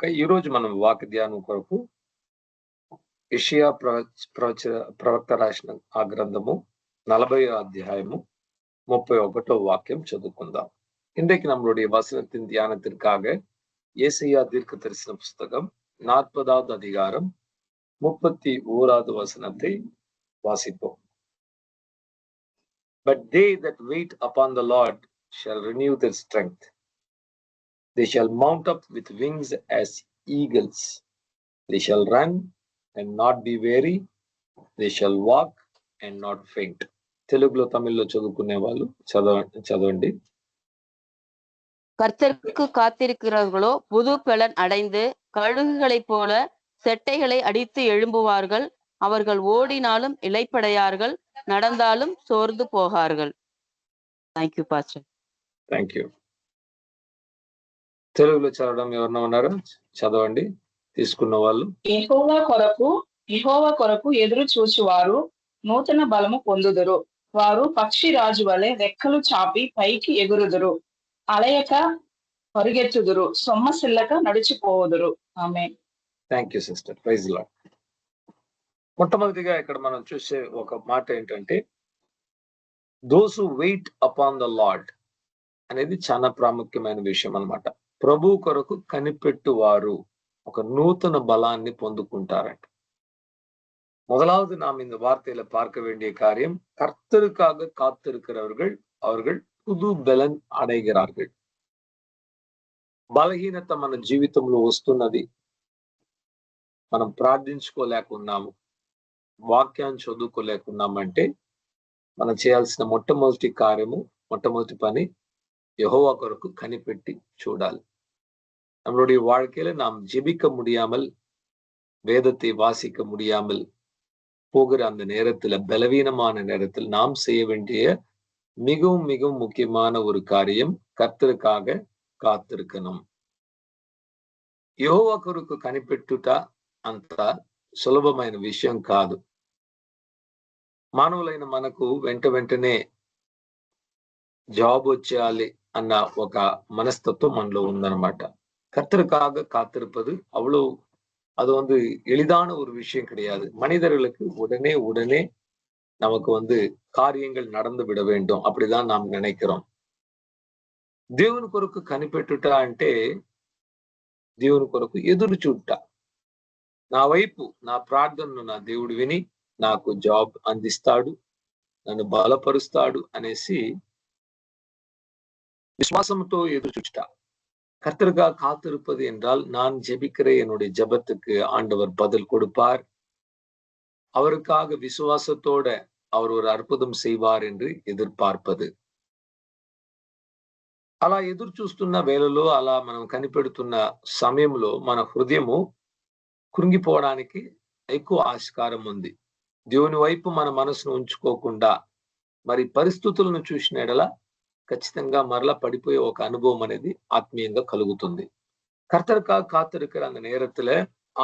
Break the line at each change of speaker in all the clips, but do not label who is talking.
ఈ రోజు మనం వాక్య ధ్యానం కొరకు యెషయా ప్రవక్త రాసిన ఆ గ్రంథము 40వ அத்தியாயము 31వ வாக்கியம் చదువుకుందాం. இன்றைக்கு நம்மளுடைய வசனத்தின் தியானத்திற்காக ஏசாயா தீர்க்கதரிசன புஸ்தகம் 40வது அதிகாரம் 31வது வசனத்தை வாசிப்போம். But they that wait upon the Lord shall renew their strength. They shall mount up with wings as eagles. They shall run and not be weary. They shall walk and not faint. తెలుగులో తమిళ్లో చదువుకునే వాళ్ళు చదవండి.
கர்த்தருக்கு காத்திருக்கிறவர்களோ புது பலன் அடைந்து கழுகுகளைப் போல செட்டைகளை அடித்து எழும்புவார்கள். அவர்கள் ஓடினாலும் இளைப்படையார்கள், நடந்தாலும் சோர்ந்து போகார்கள். Thank you pastor.
థాంక్యూ. తెలుగులో చదవడం ఎవరన్నా ఉన్నారా? చదవండి తీసుకున్న వాళ్ళు.
యెహోవా కొరకు ఎదురు చూచువారు నూతన బలము పొందుదురు. వారు పక్షి రాజు వలె రెక్కలు చాపి పైకి ఎగురుదురు. అలయక పరుగెత్తుదురు, సొమ్మసిల్లక నడిచిపోవుదురు. ఆమేన్.
Thank you sister. Praise the lord. మొట్టమొదటిగా ఇక్కడ మనం చూసే ఒక మాట ఏంటంటే those who wait upon the Lord అనేది చాలా ప్రాముఖ్యమైన విషయం అన్నమాట. ప్రభు కొరకు కనిపెట్టువారు ఒక నూతన బలాన్ని పొందుకుంటారంట. முதலாவது நாம் இந்த வார்த்தையில பார்க்க வேண்டிய காரியம், கர்த்தருக்காக காத்திருக்கிறவர்கள் அவர்கள் புது பலன் అடைகிறார்கள். బలహీనత మన జీవితంలో వస్తున్నది, మనం ప్రార్థించుకోలేకున్నాము, వాక్యాన్ని చదువుకోలేకున్నామంటే మనం చేయాల్సిన మొట్టమొదటి పని யெகோவா కొరకు கனிపెட்டி చూడాలి. நம்மளுடைய வாழ்க்கையில நாம் ஜெபிக்க முடியாமல், வேதத்தை வாசிக்க முடியாமல் போகிற அந்த நேரத்துல, பலவீனமான நேரத்தில் நாம் செய்ய வேண்டிய மிகவும் மிகவும் முக்கியமான ஒரு காரியம் கர்த்தருக்காக కాத்திருக்கணும். யெகోవా కొరకు కనిపెట్టుట అంత సులభమైన విషయం కాదు. మానవులైన మనకు వెంటనే జాబ్ వచ్చేయాలి అన్న ఒక మనస్తత్వం మనలో ఉందన్నమాట. கர்த்தருக்காக காத்திருப்பது அது எளிதான ஒரு விஷயம் கிடையாது. மனிதர்களுக்கு உடனே நமக்கு காரியங்கள் நடந்து விட வேண்டும் அப்படிதான் நாம் நினைக்கிறோம். దేవుని కొరకు కనిపెట్టుట అంటే దేవుని కొరకు ఎదురు చూడట. నా వైపు నా ప్రార్థనను నా దేవుడు విని నాకు జాబ్ అందిస్తాడు, నన్ను బలపరుస్తాడు అనేసి விசுவாசம்తో எதிர் చూచుట. கர்த்தருக்காக காத்திருப்பது என்றால், நான் ஜெபிக்கிற என்னுடைய ஜெபத்துக்கு ஆண்டவர் பதில் கொடுப்பார், அவருக்காக விசுவாசத்தோட அவர் ஒரு అద్భుతం செய்வார் என்று ఎదుర్పార్పదు. అలా ఎదురు చూస్తున్న వేళలో, అలా మనం కనిపెడుతున్న సమయంలో మన హృదయము కృంగిపోవడానికి ఎక్కువ ఆస్కారం ఉంది. దేవుని వైపు మన మనసును ఉంచుకోకుండా మరి పరిస్థితులను చూసిన ఎడల ఖచ్చితంగా మరలా పడిపోయే ఒక అనుభవం అనేది ఆత్మీయంగా కలుగుతుంది. கர்த்தருக்காக காத்திருக்கிற அந்த நேரத்துல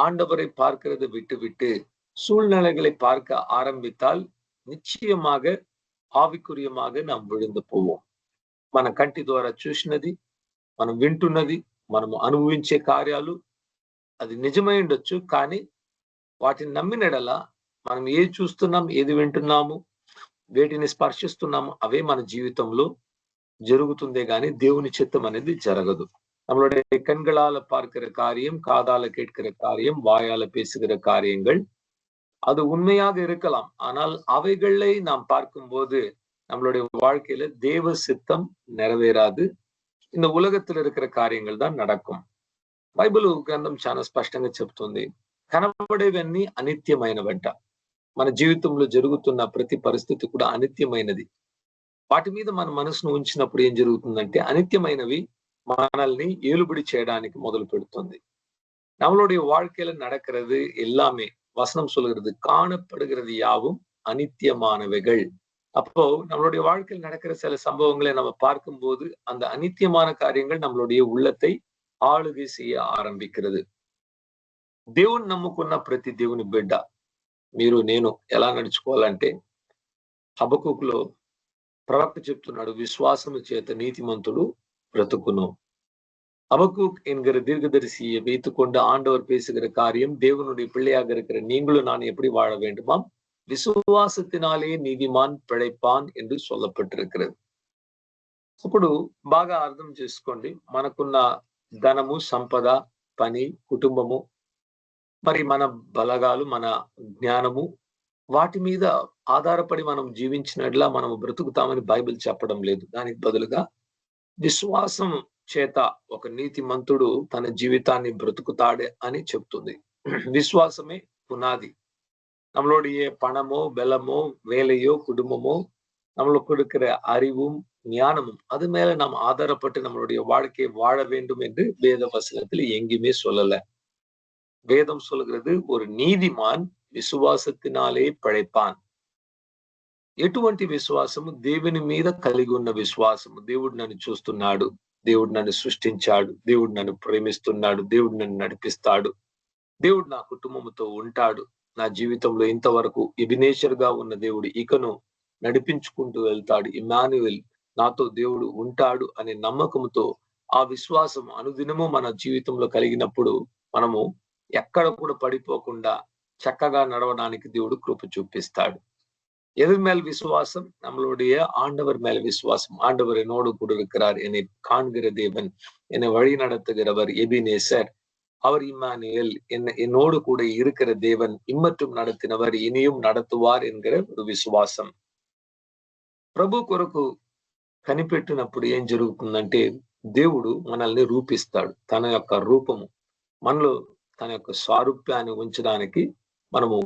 ஆண்டவரை பார்க்கிறதை விட்டு சூழ்நிலைகளை பார்க்க ஆரம்பித்தால் నిశ్చయமாக ఆవికుర్యமாக நாம் విழுந்து పోவோం. మన కంటి ద్వారా చూసినది, మనం వింటున్నది, మనము అనుభవించే కార్యాలు అది నిజమై ఉండొచ్చు, కానీ వాటిని నమ్మినడల మనం ఏది చూస్తున్నాం, ఏది వింటున్నాము, వేటిని స్పర్శిస్తున్నాము అవే మన జీవితంలో జరుగుతుందే గాని దేవుని చిత్తం అనేది జరగదు. நம்மளுடைய கண்களால பார்க்கிற காரியம், காதால கேட்கிற காரியம், வாயால பேசுகிற காரியங்கள் அது உண்மையாக இருக்கலாம். ஆனால் அவைகளை நாம் பார்க்கும்போது நம்மளுடைய வாழ்க்கையில தேவ சித்தம் நிறைவேறாது. இந்த ఉలగத்தில் இருக்கிற కార్యங்கள் தான் நடக்கும். బైబిల్ గ్రంథం చాలా స్పష్టంగా చెప్తుంది, కనబడేవన్నీ అనిత్యమైనవంట. మన జీవితంలో జరుగుతున్న ప్రతి పరిస్థితి కూడా అనిత్యమైనది. వాటి మీద మన మనసును ఉంచినప్పుడు ఏం జరుగుతుందంటే, అనిత్యమైనవి మనల్ని ఏలుబడి చేయడానికి మొదలు పెడుతుంది. நம்மளுடைய வாழ்க்கையில நடக்கிறது எல்லாமே, வசனம் சொல்கிறது, காணப்படுகிறது யாவும் அனித்தியமானவைகள். அப்போ நம்மளுடைய வாழ்க்கையில் நடக்கிற சில சம்பவங்களை நம்ம பார்க்கும்போது அந்த அனித்தியமான காரியங்கள் நம்மளுடைய உள்ளத்தை ఆளுగై செய்ய ఆరంభిக்கிறது. దేవుడు నమ్ముకున్న ప్రతి దేవుని బిడ్డ మీరు నేను ఎలా నడుచుకోవాలంటే, హబక్కుకులో ప్రవక్త చెప్తున్నాడు, విశ్వాసము చేత నీతిమంతుడు బ్రతుకును. அபக்கூக் என்கிற தீர்க்கதரிசியை வைத்துக்கொண்டு ஆண்டவர் பேசுகிற காரியம், தேவனுடைய பிள்ளையாக இருக்கிற நீங்களும் நான் எப்படி வாழ வேண்டுமாம்? విశ్వాసத்தினாலே నీతిమాన్ పిழைపాన్ என்று சொல்லப்பட்டிருக்கிறது. ఇప్పుడు బాగా అర్థం చేసుకోండి. మనకున్న ధనము, సంపద, పని, కుటుంబము, మరి మన బలగాలు, మన జ్ఞానము, వాటి మీద ఆధారపడి మనం జీవించినట్లా మనం బ్రతుకుతామని బైబిల్ చెప్పడం లేదు. దానికి బదులుగా విశ్వాసం చేత ఒక నీతిమంతుడు తన జీవితాన్ని బ్రతుకుతాడే అని చెప్తుంది. விசுவாசமே புனாதி. நம்மளுடைய பணமோ, பலமோ, வேலையோ, குடும்பமோ, நம்மளுக்கு இருக்கிற அறிவும் ஞானமும் அது மேல நாம் ஆதாரப்பட்டு நம்மளுடைய வாழ்க்கையை வாழ வேண்டும் என்று வேத வசனத்தில் எங்கேயுமே சொல்லல. వేదం சொல்கிறது ஒரு నీతిమాన్ విశ్వాసத்தினாலே పిழைపాన్. ఎటువంటి విశ్వాసము? దేవుని మీద కలిగి ఉన్న విశ్వాసము. దేవుడు నన్ను చూస్తున్నాడు, దేవుడు నన్ను సృష్టించాడు, దేవుడు నన్ను ప్రేమిస్తున్నాడు, దేవుడు నన్ను నడిపిస్తాడు, దేవుడు నా కుటుంబంతో ఉంటాడు, నా జీవితంలో ఇంతవరకు ఎబినేషర్ గా ఉన్న దేవుడు ఇకను నడిపించుకుంటూ వెళ్తాడు, ఇమ్మానుయేల్ నాతో దేవుడు ఉంటాడు అనే నమ్మకంతో ఆ విశ్వాసం అనుదినము మన జీవితంలో కలిగినప్పుడు మనము ఎక్కడ కూడా పడిపోకుండా చక్కగా నడవడానికి దేవుడు కృప చూపిస్తాడు. எது மேல் விசுவாசம்? நம்மளுடைய ஆண்டவர் மேல் விசுவாசம். ஆண்டவர் என்னோடு கூட இருக்கிறார், என்னை காண்கிற தேவன், என்னை வழி நடத்துகிறவர் எபினேசர், அவர் இம்மானுவேல், என்னோடு கூட இருக்கிற தேவன், இம்மற்றும் நடத்தினவர், இனியும் நடத்துவார் என்கிற ஒரு విశ్వాసం. ప్రభు కొరకు కనిపెట్టినప్పుడు ఏం జరుగుతుందంటే దేవుడు మనల్ని రూపిస్తాడు. తన యొక్క రూపము మనలో, తన యొక్క స్వారూప్యాన్ని ఉంచడానికి మనము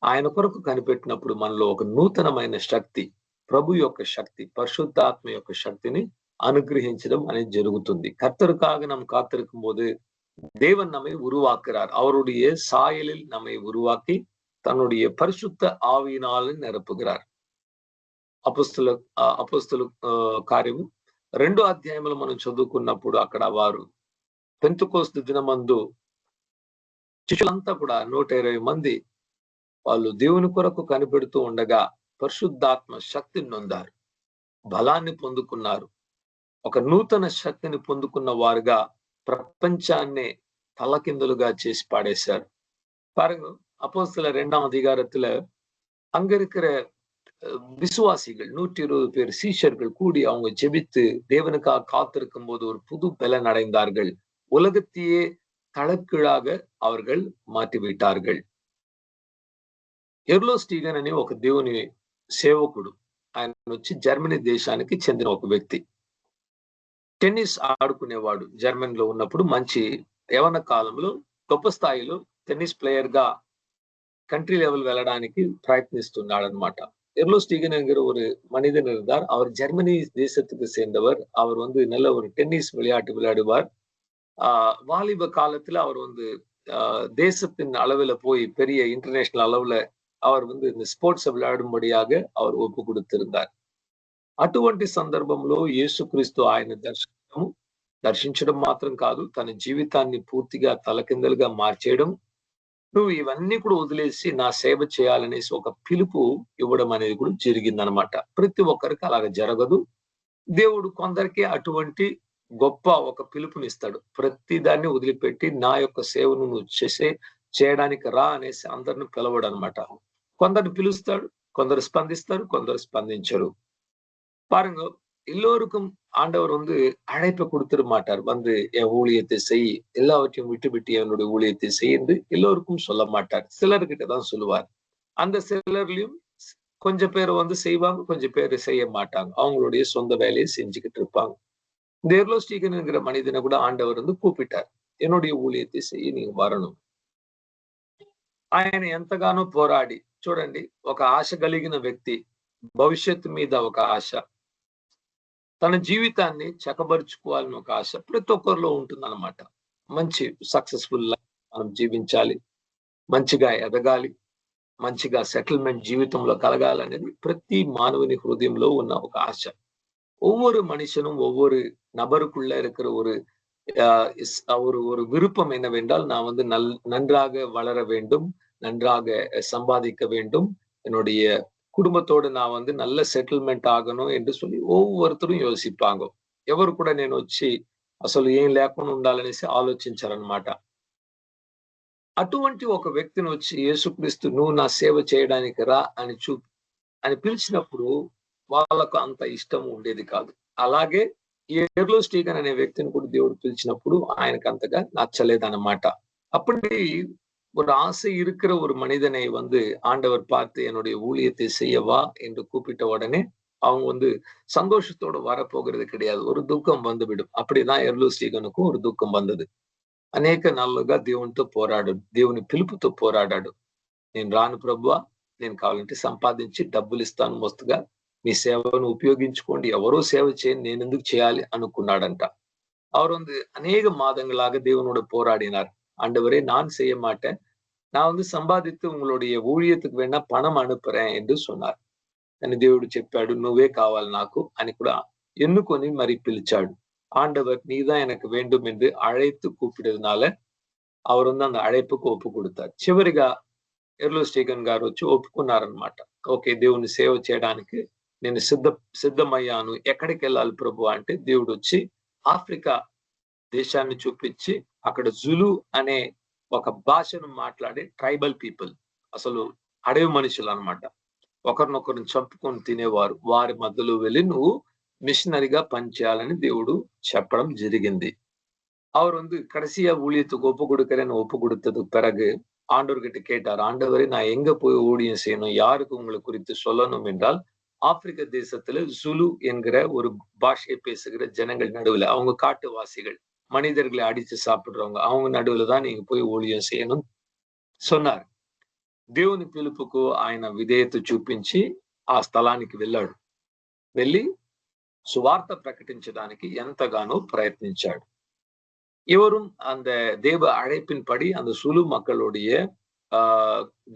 ఆయన కొరకు కనిపెట్టినప్పుడు మనలో ఒక నూతనమైన శక్తి, ప్రభు యొక్క శక్తి, పరిశుద్ధాత్మ యొక్క శక్తిని அனுகிரகிச்சதும் అనేది ஜరుగుతుంది. கர்த்தருக்காக நாம் காத்திருக்கும் போது தேவன் நம்மை உருவாக்குறார். அவருடைய சாயலில் நம்மை உருவாக்கி தன்னுடைய பரிசுத்த ஆவியினால் நிரப்புகிறார். అపొస్తలు కార్యము 2వ అధ్యాయంలో మనం చదువుకున్నప్పుడు అక్కడ వారు పెంతెకోస్తు దినమందు శిష్యులంతా కూడా 120 మంది వాళ్ళు దేవుని కొరకు కనిపెడుతూ ఉండగా పరిశుద్ధాత్మ శక్తిని నొందారు, బలాన్ని పొందుకున్నారు. ఒక నూతన శక్తిని పొందుకున్న వారుగా ప్రపంచాన్ని తలకిందులుగా చేసి పాడేశారు. பாருங்க, அப்போஸ்தலர் 2ஆம் அதிகாரத்துல அங்க இருக்கிற விசுவாசிகள் 120 பேர் சீஷர்கள் கூடி அவங்க ஜெபித்து தேவனுக்காக காத்திருக்கும் போது ஒரு புது பலன் அடைந்தார்கள். உலகத்தையே తలకీழாக அவர்கள் మాటివిட்டார்கள். ఎర్లో స్టీగన్ అనే ఒక దేవుని సేవకుడు, ఆయన వచ్చి జర్మనీ దేశానికి చెందిన ఒక వ్యక్తి. టెన్నిస్ ఆడుకునేవాడు. జర్మనీలో ఉన్నప్పుడు మంచి యవన కాలంలో గొప్ప స్థాయిలో టెన్నిస్ ప్లేయర్ గా కంట్రీ లెవెల్ వెళ్ళడానికి ప్రయత్నిస్తున్నాడు అనమాట. எர்லோ ஸ்டீகன் என்கிற ஒரு மனிதன் இருந்தார். அவர் ஜெர்மனி தேசத்துக்கு சேர்ந்தவர். அவர் நல்ல ஒரு டென்னிஸ் விளையாட்டு விளையாடுவார். வாலிப காலத்துல அவர் தேசத்தின் அளவுல போய் பெரிய இன்டர்நேஷனல் அளவுல அவர் இந்த ஸ்போர்ட்ஸ் விளையாடும்படியாக அவர் ఒప్పు கொடுத்திருந்தார். అటువంటి సందర్భంలో యేసుక్రీస్తు ఆయన దర్శించడం మాత్రం కాదు, తన జీవితాన్ని పూర్తిగా తలకిందలుగా మార్చేయడం, నువ్వు ఇవన్నీ కూడా వదిలేసి నా సేవ చేయాలనేసి ఒక పిలుపు ఇవ్వడం అనేది కూడా జరిగిందనమాట. ప్రతి ఒక్కరికి అలాగ జరగదు. దేవుడు కొందరికి అటువంటి గొప్ప ఒక పిలుపునిస్తాడు. ప్రతి దాన్ని వదిలిపెట్టి నా యొక్క సేవను నువ్వు చేయడానికి రా అనేసి అందరిని పిలవడు అనమాట. కొందరిని పిలుస్తాడు, కొందరు స్పందిస్తారు, కొందరు స్పందించరు. பாருங்க, எல்லோருக்கும் ஆண்டவர் அழைப்பை கொடுத்துட மாட்டார். என் ஊழியத்தை செய், எல்லாவற்றையும் விட்டு என்னுடைய ஊழியத்தை செய்து எல்லோருக்கும் சொல்ல மாட்டார். சிலர்கிட்ட தான் சொல்லுவார். அந்த சிலர்லயும் கொஞ்சம் பேர் செய்வாங்க, கொஞ்சம் பேர் செய்ய மாட்டாங்க. அவங்களுடைய சொந்த வேலையை செஞ்சுக்கிட்டு இருப்பாங்க. இந்த எர்லோ ஸ்டீகன் என்கிற மனிதனை கூட ஆண்டவர் கூப்பிட்டார். என்னுடைய ஊழியத்தை செய்ய நீங்க வரணும். ఆయన ఎంతగానో పోరాడి, చూడండి, ఒక ఆశ కలిగిన వ్యక్తి, భవిష్యత్తు మీద ఒక ఆశ, తన జీవితాన్ని చక్కబరుచుకోవాలని ఒక ఆశ ప్రతి ఒక్కరిలో ఉంటుందన్నమాట. మంచి సక్సెస్ఫుల్ లైఫ్ మనం జీవించాలి, మంచిగా ఎదగాలి, మంచిగా సెటిల్మెంట్ జీవితంలో కలగాలనేది ప్రతి మానవుని హృదయంలో ఉన్న ఒక ఆశ. ஒவ்வொரு மனுஷனும் ஒவ்வொரு நபருக்குள்ள இருக்கிற ஒரு ஒரு விருப்பம் என்னவென்றால், நான் நன்றாக வளர வேண்டும், நன்றாக சம்பாதிக்க வேண்டும், என்னுடைய కుటుంబంతోడు నా நல்ல సెటిల్మెంట్ ఆగను என்று சொல்லி ఒవ్వొరుతరు యోసిப்பாங்க. ఎవరు కూడా నేను వచ్చి అసలు ఏం లేకుండా ఉండాలనేసి ఆలోచించారనమాట. అటువంటి ఒక వ్యక్తిని వచ్చి యేసుక్రీస్తు నువ్వు నా సేవ చేయడానికి రా అని పిలిచినప్పుడు వాళ్ళకు అంత ఇష్టం ఉండేది కాదు. అలాగే ఎర్లో స్టీగన్ అనే వ్యక్తిని కూడా దేవుడు పిలిచినప్పుడు ఆయనకు అంతగా నచ్చలేదన్నమాట. அப்படி ஒரு ஆசை இருக்கிற ஒரு மனிதனை ஆண்டவர் பார்த்து என்னுடைய ஊழியத்தை செய்யவா என்று கூப்பிட்ட உடனே அவங்க சந்தோஷத்தோடு வரப்போகிறது கிடையாது. ஒரு దుఃఖం வந்துவிடும். அப்படிதான் ఎర్లో స్టీగనుக்கும் ஒரு దుఃఖం வந்தது. అనేక నాళ్ళుగా దేవునితో పోరాడాడు. దేవుని పిలుపుతో పోరాడాడు. నేను రాను ప్రభువా, నేను కావాలంటే సంపాదించి డబ్బులు ఇస్తాను మస్తుగా, మీ సేవను ఉపయోగించుకోండి, ఎవరో సేవ చేయని నేను ఎందుకు చేయాలి అనుకున్నాడంట. அவர் அநேக மாதங்களாக தேவனோட போராடினார். ஆண்டவரே நான் செய்ய மாட்டேன், நான் சம்பாதித்து உங்களுடைய ஊழியத்துக்கு வேணா పణం అనుపుறேன் என்று சொன்னார். అని దేవుడు చెప్పాడు, నువ్వే కావాలి నాకు అని కూడా ఎన్నుకొని మరి పిలిచాడు. ஆண்டவர் நீதான் எனக்கு வேண்டும் என்று அழைத்து கூப்பிட்டதுனால அவர் அந்த అழைపుకు ఒప్పు கொடுத்தார். చివరిగా ఎర్లో స్టీగన్ గారు వచ్చి ఒప్పుకున్నారనమాట. ఓకే, దేవుని సేవ చేయడానికి నేను సిద్ధమయ్యాను. ఎక్కడికి వెళ్ళాలి ప్రభు అంటే దేవుడు వచ్చి ఆఫ్రికా దేశాన్ని చూపించి అక్కడ జులు అనే ఒక భాషను మాట్లాడే ట్రైబల్ పీపుల్, అసలు అడవి మనుషులు అనమాట, ఒకరినొకరిని చంపుకొని తినేవారు, వారి మధ్యలో వెళ్ళి నువ్వు மிஷினரிగా பணிచేయాలని దేవుడు చెప్పడం జరిగింది. அவர் கடைசியா ஊழியத்துக்கு ஒப்பு கொடுக்கிறேன்னு ஒப்பு கொடுத்ததுக்கு பிறகு ஆண்டவர்கிட்ட கேட்டார், ஆண்டவரே நான் எங்க போய் ஊழியம் செய்யணும், யாருக்கு உங்களை குறித்து சொல்லணும் என்றால் ஆப்பிரிக்க தேசத்துல ஜுலு என்கிற ஒரு பாஷையை பேசுகிற ஜனங்கள் நடுவுல, அவங்க காட்டுவாசிகள், மனிதர்களை அடிச்சு சாப்பிடுறவங்க, அவங்க நடுவுல தான் நீங்க போய் ஊழியம் செய்யணும் சொன்னார். దేవుని పిలుపుకు ఆయన విధేయత చూపించి ఆ స్థలానికి వెళ్ళాడు. వెళ్ళి సువార్త ప్రకటించడానికి ఎంతగానో ప్రయత్నించాడు. இவரும் அந்த தேவ அழைப்பின்படி அந்த சுலு மக்களுடைய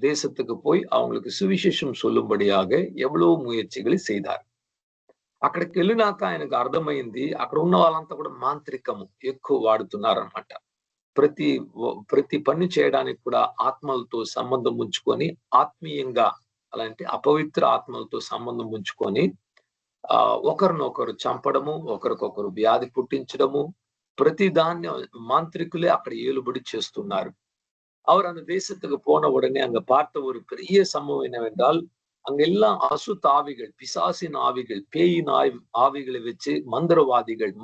தேசத்துக்கு போய் அவங்களுக்கு சுவிசேஷம் சொல்லும்படியாக எவ்வளவு ముయற்சிகளை செய்தார். అక్కడికి వెళ్ళినాక ఆయనకు అర్థమైంది అక్కడ ఉన్న వాళ్ళంతా కూడా మాంత్రికము ఎక్కువ వాడుతున్నారనమాట. ప్రతి పని చేయడానికి కూడా ఆత్మలతో సంబంధం ఉంచుకొని, ఆత్మీయంగా అలాంటి అపవిత్ర ఆత్మలతో సంబంధం ఉంచుకొని ఒకరినొకరు చంపడము, ఒకరికొకరు వ్యాధి పుట్టించడము, ప్రతి దాన్ని மாந்திரிக்குள்ளே అక్కడ ஏலுபடி చేస్తున్నారు. அவர் அந்த தேசத்துக்கு போன உடனே அங்க பார்த்த ஒரு பெரிய சம்பவம் என்னவென்றால், அங்கெல்லாம் அசுத்தாவிகள், பிசாசின் ஆவிகள், பேயின் ஆவிகளை வச்சு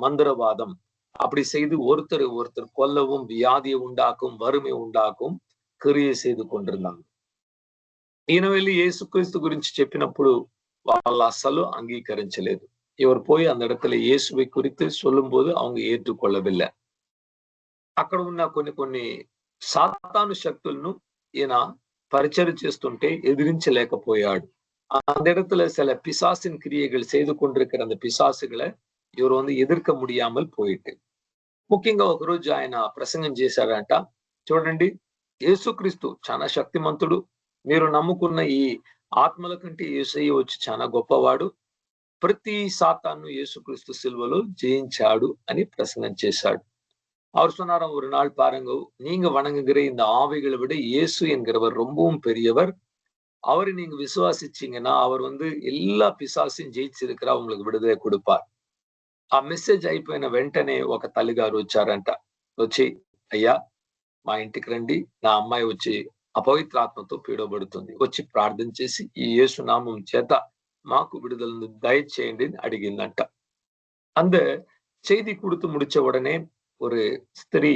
மந்திரவாதம் அப்படி செய்து ஒருத்தர் கொல்லவும், வியாதியை உண்டாக்கும், வறுமை உண்டாக்கும் క్రియ செய்து கொண்டிருந்தாங்க. ఈయన వెళ్ళి యేసుక్రీస్తు గురించి చెప్పినప్పుడు వాళ్ళు అస్సలు అంగీకరించలేదు. இவர் போய் அந்த இடத்துல இயேசுவை குறித்து சொல்லும் போது அவங்க ஏற்றுக்கொள்ளவில்லை. అక్కడ ఉన్న కొన్ని సాతాను శక్తులను ఈయన పరిచయం చేస్తుంటే ఎదిరించలేకపోయాడు. அந்த இடத்துல சில பிசாசின் கிரியைகள் செய்து கொண்டிருக்கிற அந்த பிசாசுகளை இவர் ఎదుర్క முடியாமல் పోయిட்டு, ముఖ్యంగా ఒకరోజు ఆయన ప్రసంగం చేశాడంట. చూడండి, యేసుక్రీస్తు చాలా శక్తిమంతుడు, మీరు నమ్ముకున్న ఈ ఆత్మల కంటే యేసయ్య వచ్చి చాలా గొప్పవాడు, ప్రతి సాతాను యేసుక్రీస్తు సిలువలో జయించాడు అని ప్రసంగం చేశాడు. அவர் சொன்னாராம், ஒரு நாள் பாருங்க, நீங்க வணங்குகிற இந்த ஆவிகளை விட இயேசு என்கிறவர் ரொம்பவும் பெரியவர், அவரை நீங்க விசுவாசிச்சீங்கன்னா அவர் எல்லா పిశాసిని జయించిருக்கிறா, உங்களுக்கு విడుదల கொடுப்பார். ఆ మెసేజ్ అయిపోయిన వెంటనే ఒక తల్లిగారు వచ్చారంట. వచ్చి, అయ్యా మా ఇంటికి రండి, నా అమ్మాయి వచ్చి అపవిత్రాత్మతో పీడబడుతుంది, వచ్చి ప్రార్థన చేసి ఈ యేసు నామం చేత మాకు విడుదలను దయచేయండి అని అడిగిందంట. அந்த செய்தி கொடுத்து முடிச்ச உடனே ஒரு ஸ்திரீ,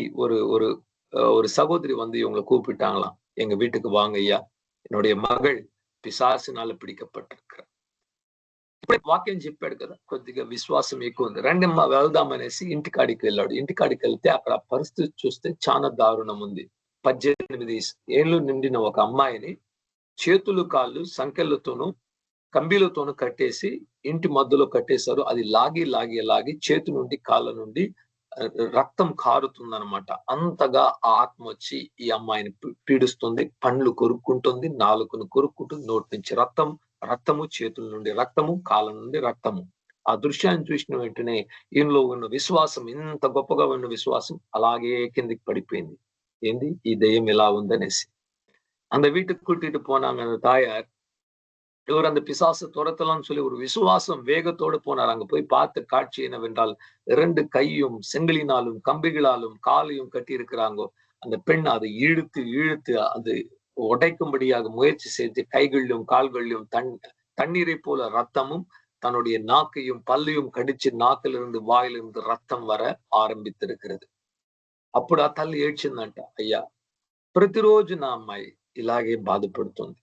ஒரு சகோதரி இவங்களை கூப்பிட்டாங்களாம், எங்க வீட்டுக்கு வாங்க ஐயா, என்னுடைய మగள் పిశాసినాల పిడికపట్టిருக்கிறார். ఇప్పుడు వాక్యం చెప్పాడు కదా, కొద్దిగా విశ్వాసం ఎక్కువ ఉంది, రండమ్మా వెళ్దామనేసి ఇంటికాడికి వెళ్ళాడు. ఇంటికాడికి వెళ్తే అక్కడ పరిస్థితి చూస్తే చాలా దారుణం ఉంది. 18 ఏళ్ళు నిండిన ఒక అమ్మాయిని చేతులు కాళ్ళు సంకెళ్లతోనూ కంబీలతోనూ కట్టేసి ఇంటి మధ్యలో కట్టేశారు. అది లాగి చేతు నుండి కాళ్ళ నుండి రక్తం కారుతుందనమాట. అంతగా ఆ ఆత్మ వచ్చి ఈ అమ్మాయిని పీడిస్తుంది, పండ్లు కొరుక్కుంటుంది, నాలుకను కొరుక్కుంటుంది, నోటి నుంచి రక్తము, చేతుల నుండి రక్తము, కాళ్ళ నుండి రక్తము. ఆ దృశ్యాన్ని చూసిన వెంటనే ఈయనలో ఉన్న విశ్వాసం, ఇంత గొప్పగా ఉన్న విశ్వాసం అలాగే కిందికి పడిపోయింది. ఏంది ఈ దయ్యం ఎలా ఉందనేసి. அந்த வீட்டுக்கு கூட்டிட்டு போனாங்க அந்த தாயார். இவர் அந்த பிசாசு துரத்தலாம்னு சொல்லி ஒரு விசுவாசம் வேகத்தோடு போனார். அங்க போய் பார்த்த காட்சி என்னவென்றால் 2 கையும் செங்கலினாலும் கம்பிகளாலும் காலையும் கட்டி இருக்கிறாங்க. அந்த பெண் அதை இழுத்து இழுத்து அது உடைக்கும்படியாக முயற்சி செய்து கைகளிலும் கால்களிலும் தண்ணீரை போல ரத்தமும் தன்னுடைய நாக்கையும் பல்லையும் கடிச்சு నాకిలిருந்து వాయిలిருந்து రక్తం వర ఆరంభించిరుக்கிறது. అప్పుడు ఆ తల్లి ఏడ్చిందంట, అయ్యా ప్రతిరోజు నా అమ్మాయి ఇలాగే బాధపడుతుంది.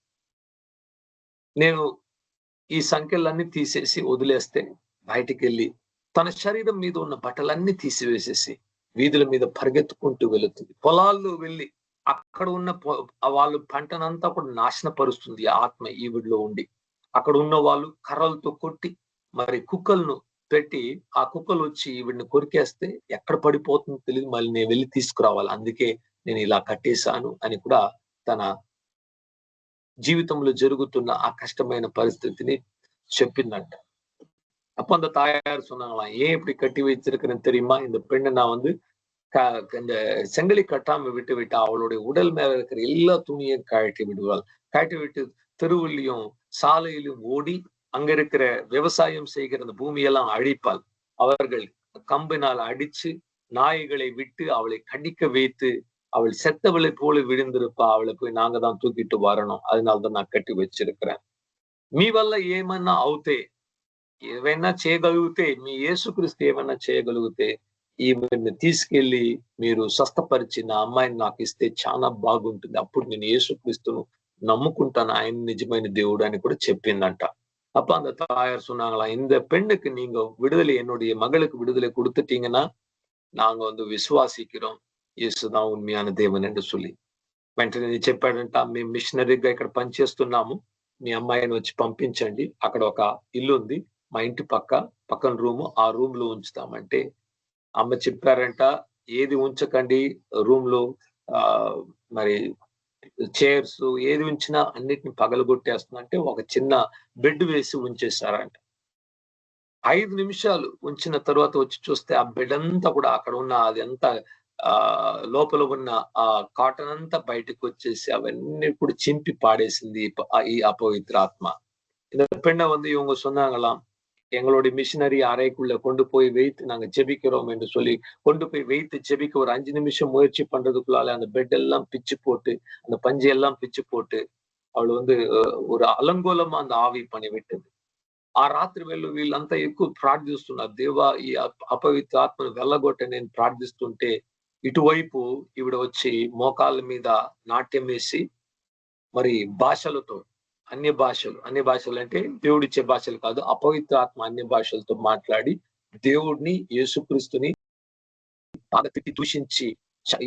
నేను ఈ సంఖ్యలన్నీ తీసేసి వదిలేస్తే బయటికి వెళ్ళి తన శరీరం మీద ఉన్న బట్టలన్నీ తీసివేసేసి వీధుల మీద పరిగెత్తుకుంటూ వెళుతుంది. పొలాల్లో వెళ్ళి అక్కడ ఉన్న వాళ్ళు పంటనంతా కూడా నాశనపరుస్తుంది ఆత్మ ఈవిడిలో ఉండి. అక్కడ ఉన్న వాళ్ళు కర్రలతో కొట్టి మరి కుక్కలను పెట్టి ఆ కుక్కలు వచ్చి ఈవిడిని కొరికేస్తే ఎక్కడ పడిపోతుందో తెలియదు, మళ్ళీ నేను వెళ్ళి తీసుకురావాలి, అందుకే నేను ఇలా కట్టేశాను అని కూడా తన జీవితంలో జరుగుతున్న ఆ కష్టమైన పరిస్థితిని చెప్పిందంట. அப்ப அந்த தாயார் சொன்னாங்களாம், ஏன் இப்படி கட்டி வச்சிருக்கிறேன்னு தெரியுமா, இந்த பெண்ணை நான் வந்து இந்த செங்கலி கட்டாம விட்டு விட்டா அவளுடைய உடல் மேல இருக்கிற எல்லா துணியும் கழட்டி விடுவாள். கழட்டி விட்டு தெருவிலையும் சாலையிலும் ஓடி அங்க இருக்கிற விவசாயம் செய்கிற அந்த பூமியெல்லாம் அழிப்பாள். அவர்கள் கம்பினால் அடிச்சு நாய்களை விட்டு அவளை கடிக்க வைத்து அவள் செத்தவளை போல விழுந்திருப்பா, அவளை போய் நாங்க தான் தூக்கிட்டு வரணும், அதனாலதான் நான் கட்டி வச்சிருக்கிறேன். మీ వల్ల ఏమన్నా అవుతే ఏమైనా చేయగలిగితే, మీ యేసుక్రీస్తు ఏమైనా చేయగలిగితే ఈమెను తీసుకెళ్లి మీరు స్వస్థపరిచి నా అమ్మాయిని నాకు ఇస్తే చాలా బాగుంటుంది, అప్పుడు నేను యేసుక్రీస్తును నమ్ముకుంటాను, ఆయన నిజమైన దేవుడు అని కూడా చెప్పిందంట. அப்ப அந்த தாயார் சொன்னாங்களாம், இந்த பெண்ணுக்கு நீங்க விடுதலை, என்னுடைய மகளுக்கு விடுதலை கொடுத்துட்டீங்கன்னா நாங்க வந்து విశ్వాసిக்கிறோம் యేసుதான் ఉన్మయాన దేవుని అని சொல்லி. వెంటనే చెప్పాడంట, మేము మిషనరీగా ఇక్కడ పనిచేస్తున్నాము, మీ అమ్మాయిని వచ్చి పంపించండి, అక్కడ ఒక ఇల్లు ఉంది మా ఇంటి పక్కన రూము, ఆ రూమ్ లో ఉంచుతామంటే అమ్మ చెప్పారంట, ఏది ఉంచకండి రూమ్ లో, మరి చైర్స్ ఏది ఉంచినా అన్నిటిని పగలగొట్టేస్తుందంటే ఒక చిన్న బెడ్ వేసి ఉంచేశారంట. 5 నిమిషాలు ఉంచిన తర్వాత వచ్చి చూస్తే ఆ బెడ్ అంతా కూడా అక్కడ ఉన్న అది అంతా లోపల ఉన్న ఆ కాటన్ అంతా బయటకు వచ్చేసి అవన్నీ కూడా చింపి పాడేసింది ఈ అపవిత్ర ఆత్మ. இந்த பெண்ணை வந்து இவங்க சொன்னாங்களாம், எங்களுடைய மிஷினரி அறைக்குள்ள கொண்டு போய் வைத்து நாங்க ஜெபிக்கிறோம் என்று சொல்லி கொண்டு போய் வைத்து ஜெபிக்க ஒரு 5 நிமிஷம் முயற்சி பண்றதுக்குள்ளால அந்த பெட் எல்லாம் பிச்சு போட்டு அந்த பஞ்சு எல்லாம் பிச்சு போட்டு அவள் வந்து ஒரு అలంగోలమా அந்த ఆవి పని పెట్టింది. ఆ రాత్రి వేళ వీళ్ళంతా ఎక్కువ ప్రార్థిస్తున్నారు, దేవా ఈ అపవిత్ర ఆత్మను వెళ్ళగొట్ట నేను ప్రార్థిస్తుంటే ఇటువైపు ఈవిడ వచ్చి మోకాళ్ళ మీద నాట్యం వేసి మరి భాషలతో అన్య భాషలు అంటే దేవుడిచ్చే భాషలు కాదు, అపవిత్ర ఆత్మ అన్య భాషలతో మాట్లాడి దేవుడిని యేసుక్రీస్తుని తిట్టి దూషించి